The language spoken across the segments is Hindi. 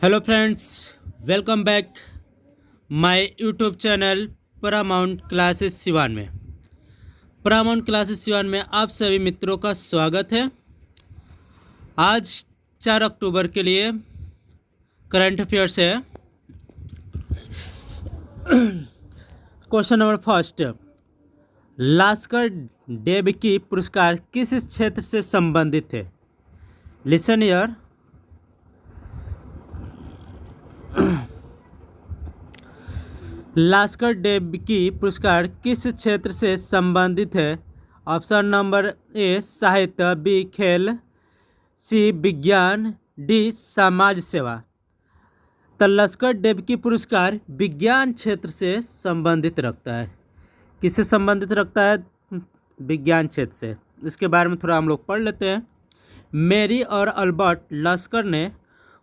Hello friends, welcome back my YouTube channel Paramount classes Siwan में। पैरामाउंट क्लासेस सिवान में आप सभी मित्रों का स्वागत है। आज 4 अक्टूबर के लिए करंट अफेयर्स है। Question number first, Lasker Debicki पुरस्कार किस क्षेत्र से संबंधित है? Listen here. लास्कर डेबिकी पुरस्कार किस क्षेत्र से संबंधित है? ऑप्शन नंबर ए साहित्य, बी खेल, सी विज्ञान, डी समाज सेवा। तो लास्कर डेबिकी पुरस्कार विज्ञान क्षेत्र से संबंधित रखता है। किससे संबंधित रखता है? विज्ञान क्षेत्र से। इसके बारे में थोड़ा हम लोग पढ़ लेते हैं। मेरी और अल्बर्ट लास्कर ने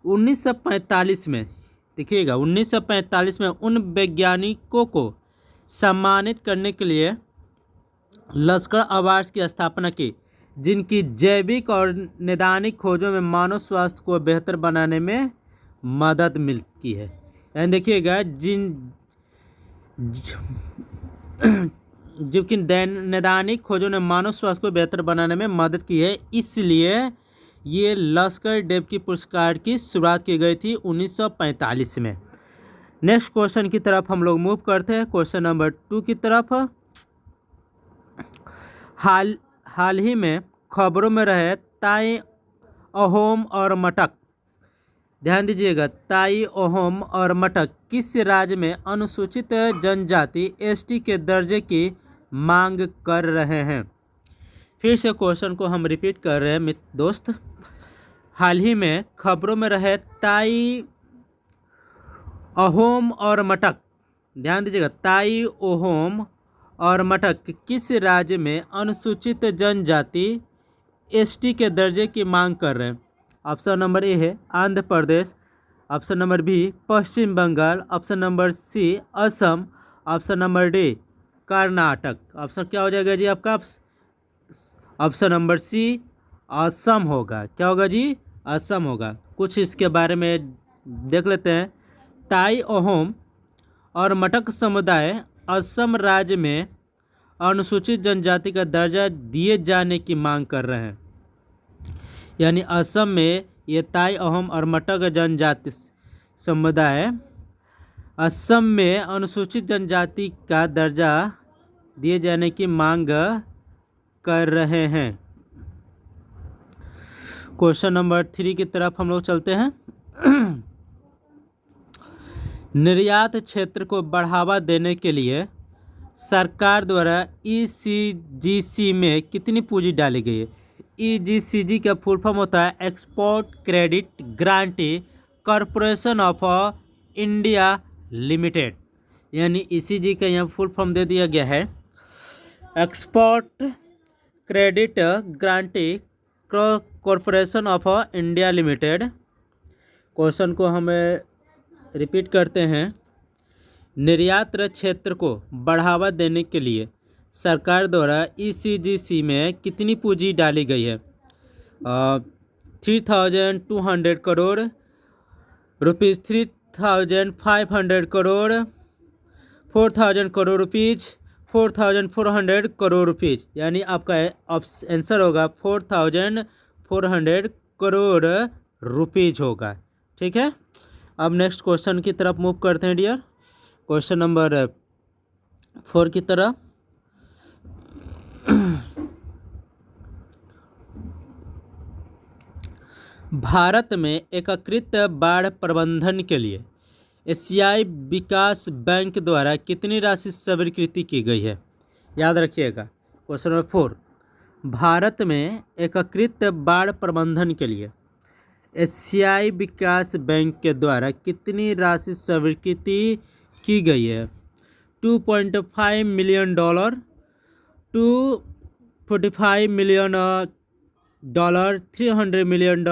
1945 में, देखिएगा 1945 में उन वैज्ञानिकों को सम्मानित करने के लिए लास्कर अवार्ड्स की स्थापना की जिनकी जैविक और नैदानिक खोजों में मानव स्वास्थ्य को बेहतर बनाने में मदद मिलती है। यानी देखिएगा जबकि नैदानिक खोजों ने मानव स्वास्थ्य को बेहतर बनाने में मदद की है, इसलिए ये लास्कर डेबिकी पुरस्कार की शुरुआत की गई थी 1945 में। नेक्स्ट क्वेश्चन की तरफ हम लोग मूव करते हैं। क्वेश्चन नंबर 2 की तरफ। हाल ही में खबरों में रहे ताई अहोम और मटक, ध्यान दीजिएगा, ताई अहोम और मटक किस राज्य में अनुसूचित जनजाति एसटी के दर्जे की मांग कर रहे हैं? फिर से क्वेश्चन को हम रिपीट कर रहे हैं दोस्त। हाल ही में खबरों में रहे ताई अहोम और मटक, ध्यान दीजिएगा, ताई अहोम और मटक किस राज्य में अनुसूचित जनजाति एसटी के दर्जे की मांग कर रहे हैं? ऑप्शन नंबर ए है Andhra Pradesh, option number B Paschim Bangal, option number C Assam, option number D Karnataka. Option क्या हो जाएगा जी आपका? ऑप्शन नंबर सी असम होगा। क्या होगा जी? असम होगा। कुछ इसके बारे में देख लेते हैं। ताई अहोम और मटक समुदाय असम राज्य में अनुसूचित जनजाति का दर्जा दिए जाने की मांग कर रहे हैं। यानी असम में ये ताई अहोम और मटक जनजाति समुदाय असम में अनुसूचित जनजाति का दर्जा दिए जाने की मांग कर रहे हैं। क्वेश्चन नंबर 3 की तरफ हम लोग चलते हैं। निर्यात क्षेत्र को बढ़ावा देने के लिए सरकार द्वारा ईसीजीसी में कितनी पूंजी डाली गई है? ईजीसीजी का फुल फॉर्म होता है export credit guarantee corporation of India limited. यानी ईसीजी का यहाँ फुल फॉर्म दे दिया गया है export credit guarantee corporation of India limited. Question को हम रिपीट करते हैं। निर्यात क्षेत्र को बढ़ावा देने के लिए सरकार द्वारा ईसीजीसी में कितनी पूंजी डाली गई है? 3200 crore rupees, 3500 crore, 4000 crore rupees, 4400 crore rupees. यानी आपका आंसर होगा 4400 करोड़ रुपीज़ होगा। ठीक है, अब नेक्स्ट क्वेश्चन की तरफ मूव करते हैं डियर। क्वेश्चन नंबर 4 की तरफ। भारत में एकीकृत बाढ़ प्रबंधन के लिए एशियाई विकास बैंक द्वारा कितनी राशि स्वीकृति की गई है? याद रखिएगा। क्वेश्चन नंबर 4, भारत में एकीकृत बाढ़ प्रबंधन के लिए एशियाई विकास बैंक के द्वारा कितनी राशि स्वीकृति की गई है? $2.5 मिलियन, $245 मिलियन, $300 मिलियन,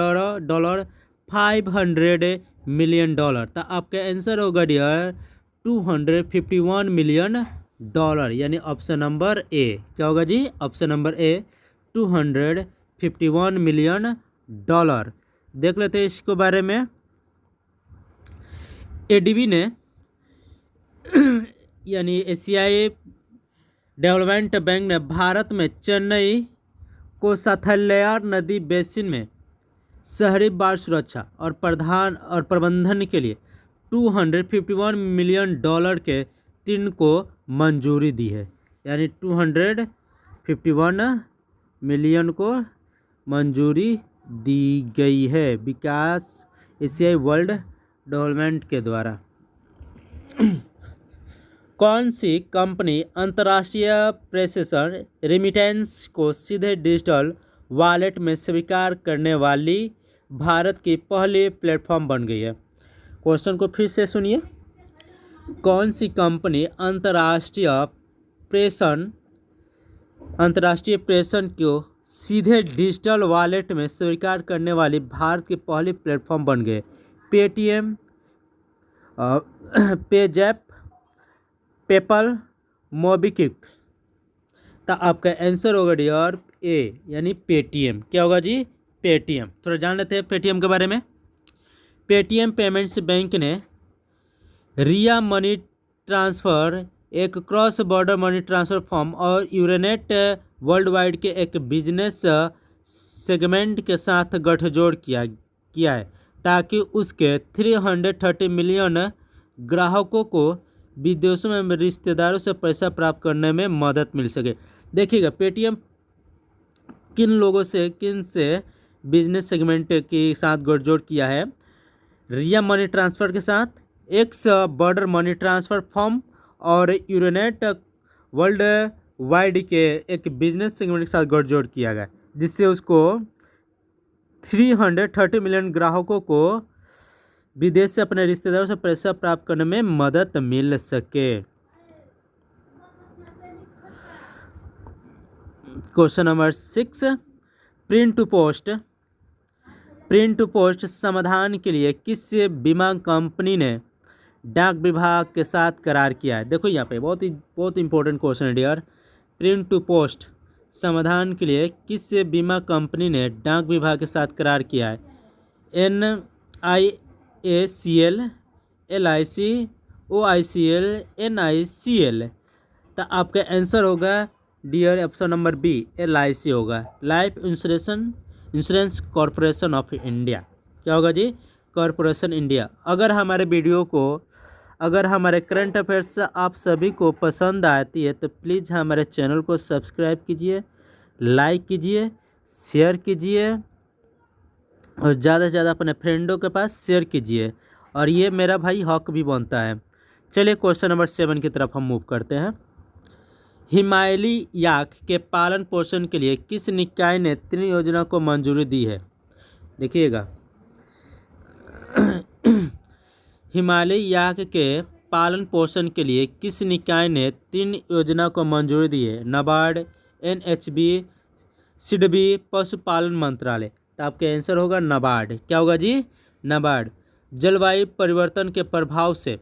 $500 मिलियन। तो आपका आंसर होगा डियर $251 मिलियन। यानी ऑप्शन नंबर ए। क्या होगा जी? Option number A 251 million dollar. देख लेते हैं इसके बारे में। एडीबी ने यानी एशियाई डेवलपमेंट बैंक ने भारत में चेन्नई को साथल्यार नदी बेसिन में शहरी बाढ़ सुरक्षा और प्रबंधन के लिए $251 मिलियन के ऋण को मंजूरी दी है। यानी 251 मिलियन को मंजूरी दी गई है विकास एशियाई वर्ल्ड डेवलपमेंट के द्वारा। कौन सी कंपनी अंतर्राष्ट्रीय प्रेषण रेमिटेंस को सीधे डिजिटल वॉलेट में स्वीकार करने वाली भारत की पहली प्लेटफॉर्म बन गई है? क्वेश्चन को फिर से सुनिए। कौन सी कंपनी अंतर्राष्ट्रीय प्रेषण को सीधे डिजिटल वॉलेट में स्वीकार करने वाली भारत की पहली प्लेटफॉर्म बन गई? पेटीएम, पेजैप, पेपल, मोबीक्विक। तो आपका आंसर होगा डियर ए यानी पेटीएम। क्या होगा जी? पेटीएम। थोड़ा जान लेते हैं पेटीएम के बारे में। पेटीएम पेमेंट्स बैंक ने रिया मनी ट्रांसफ़र एक cross border money transfer firm और यूरोनेट वर्ल्ड वाइड के एक बिजनेस सेगमेंट के साथ गठजोड़ किया है ताकि उसके 330 मिलियन ग्राहकों को विदेशों में रिश्तेदारों से पैसा प्राप्त करने में मदद मिल सके। देखिएगा पेटीएम किन से बिजनेस सेगमेंट के साथ गठजोड़ किया है? रिया मनी ट्रांसफ़र के साथ, x border money transfer firm और यूरोनेट वर्ल्ड वाइड के एक बिजनेस सेगमेंट के साथ गठजोड़ किया गया, जिससे उसको 330 मिलियन ग्राहकों को विदेश से अपने रिश्तेदारों से पैसा प्राप्त करने में मदद मिल सके। Question number 6, print to post समाधान के लिए किस बीमा कंपनी ने डाक विभाग के साथ करार किया है? देखो यहाँ पे बहुत इंपॉर्टेंट क्वेश्चन है डियर। प्रिंट टू पोस्ट समाधान के लिए किस बीमा कंपनी ने डाक विभाग के साथ करार किया है? NIACL, LIC, OICL, NICL। तो आपका आंसर होगा dear option number B LIC होगा, life insurance corporation of India. क्या होगा जी? Corporation India. अगर हमारे करंट अफेयर्स आप सभी को पसंद आती है तो प्लीज़ हमारे चैनल को सब्सक्राइब कीजिए, लाइक कीजिए, शेयर कीजिए और ज़्यादा से ज़्यादा अपने फ्रेंडों के पास शेयर कीजिए। और ये मेरा भाई हक भी बनता है। चलिए क्वेश्चन नंबर 7 की तरफ हम मूव करते हैं। हिमालयी याक के पालन पोषण के लिए किस निकाय ने 3 योजना को मंजूरी दी है? देखिएगा हिमालयी याक के पालन पोषण के लिए किस निकाय ने 3 योजना को मंजूरी दी है? नाबार्ड, NHB, सिडबी, पशुपालन मंत्रालय। तो आपका आंसर होगा नाबार्ड। क्या होगा जी? नाबार्ड। जलवायु परिवर्तन के प्रभाव से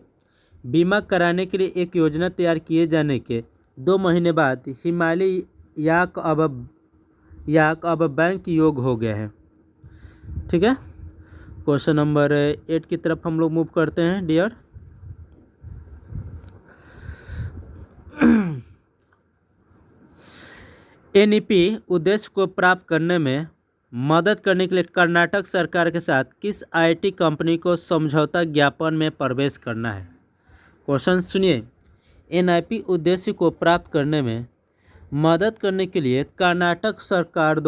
बीमा कराने के लिए एक योजना तैयार किए जाने के 2 महीने बाद हिमालयी याक अब बैंक योग्य हो गए हैं। ठीक है। क्वेश्चन नंबर 8 की तरफ हम लोग मूव करते हैं डियर। NEP उद्देश्य को प्राप्त करने में मदद करने के लिए कर्नाटक सरकार के साथ किस IT कंपनी को समझौता ज्ञापन में प्रवेश करना है? क्वेश्चन सुनिए। NIP उद्देश्य को प्राप्त करने में मदद करने के लिए कर्नाटक सरकार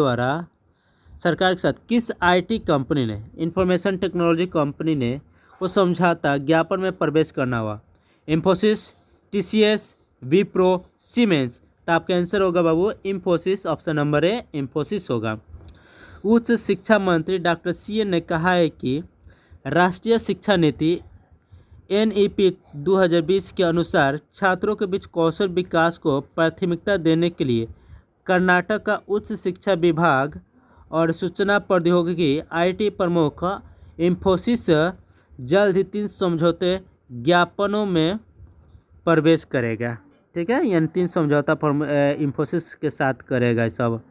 के साथ किस IT कंपनी ने, इंफॉर्मेशन टेक्नोलॉजी कंपनी ने को समझौता ज्ञापन में प्रवेश करना हुआ? Infosys, TCS, Wipro, Siemens. तो आपका आंसर होगा बाबू Infosys. Option number A Infosys होगा। उच्च शिक्षा मंत्री डॉक्टर CN ने कहा है कि राष्ट्रीय शिक्षा नीति NEP 2020 के अनुसार छात्रों के बीच कौशल विकास को प्राथमिकता देने के लिए कर्नाटक का उच्च शिक्षा विभाग और सूचना प्रौद्योगिकी IT प्रमुख इंफोसिस जल्द ही 3 समझौते ज्ञापनों में प्रवेश करेगा। ठीक है, यानी 3 समझौता इंफोसिस के साथ करेगा सब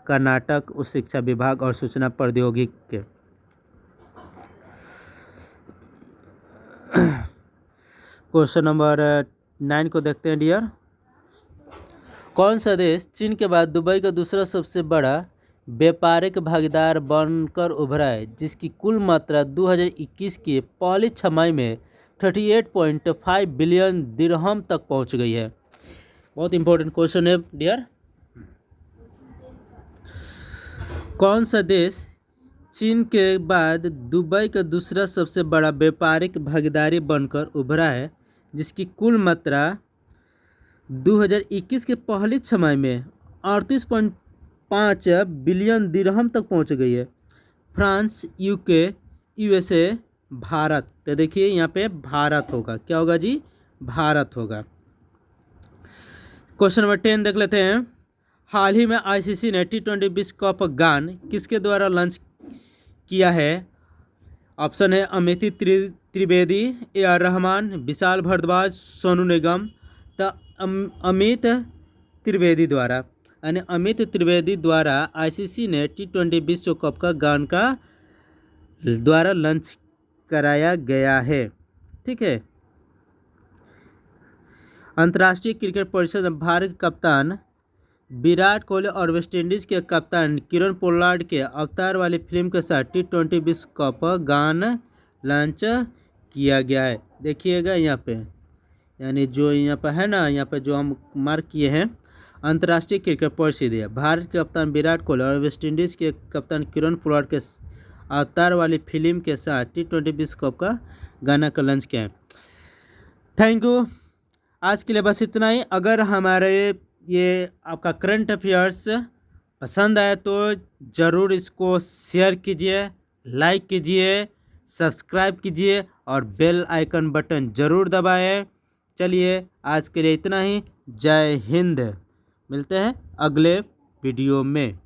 कर्नाटक उच्च शिक्षा विभाग और सूचना प्रौद्योगिकी के। क्वेश्चन नंबर 9 को देखते हैं डियर। कौन सा देश चीन के बाद दुबई का दूसरा सबसे बड़ा व्यापारिक भागीदार बनकर उभरा है, जिसकी कुल मात्रा 2021 की पहली छमाही में 38.5 बिलियन दिरहम तक पहुंच गई है। बहुत इंपॉर्टेंट क्वेश्चन है डियर। कौन सा देश चीन के बाद दुबई का दूसरा सबसे बड़ा व्यापारिक भागीदारी बनकर उभरा है, जिसकी कुल मात्रा 2021 के पहली छमाही में 38.5 बिलियन दिरहम तक पहुंच गई है? France, UK, USA, Bharat. तो देखिए यहाँ पे भारत होगा। क्या होगा जी? भारत होगा। क्वेश्चन नंबर 10 देख लेते हैं। हाल ही में आईसीसी ने T20 विश्व कप गान किसके द्वारा लॉन्च किया है? ऑप्शन है अमित त्रिवेदी, AR रहमान, विशाल भारद्वाज, सोनू निगम। तो अमित त्रिवेदी द्वारा, यानी अमित त्रिवेदी द्वारा आईसीसी ने T20 विश्व कप का गान का द्वारा लॉन्च कराया गया है। ठीक है। अंतर्राष्ट्रीय क्रिकेट परिषद में भारत के कप्तान विराट कोहली और वेस्टइंडीज के कप्तान किरण पोलार्ड के अवतार वाली फिल्म के साथ T20 विश्व कप गान लॉन्च किया गया है। देखिएगा यहाँ पे, यानी जो यहाँ पर है ना, यहाँ पे जो हम मार्क किए हैं, अंतर्राष्ट्रीय क्रिकेट परिषद है भारत के कप्तान विराट कोहली और वेस्टइंडीज के कप्तान किरण पोलार्ड के अवतार वाली फिल्म के साथ T20 विश्व कप का गाना का लॉन्च किया है। Thank you. आज के लिए बस इतना ही। अगर हमारे ये आपका करंट अफेयर्स पसंद आए तो ज़रूर इसको शेयर कीजिए, लाइक कीजिए, सब्सक्राइब कीजिए और बेल आइकन बटन ज़रूर दबाएं। चलिए आज के लिए इतना ही। जय हिंद। मिलते हैं अगले वीडियो में।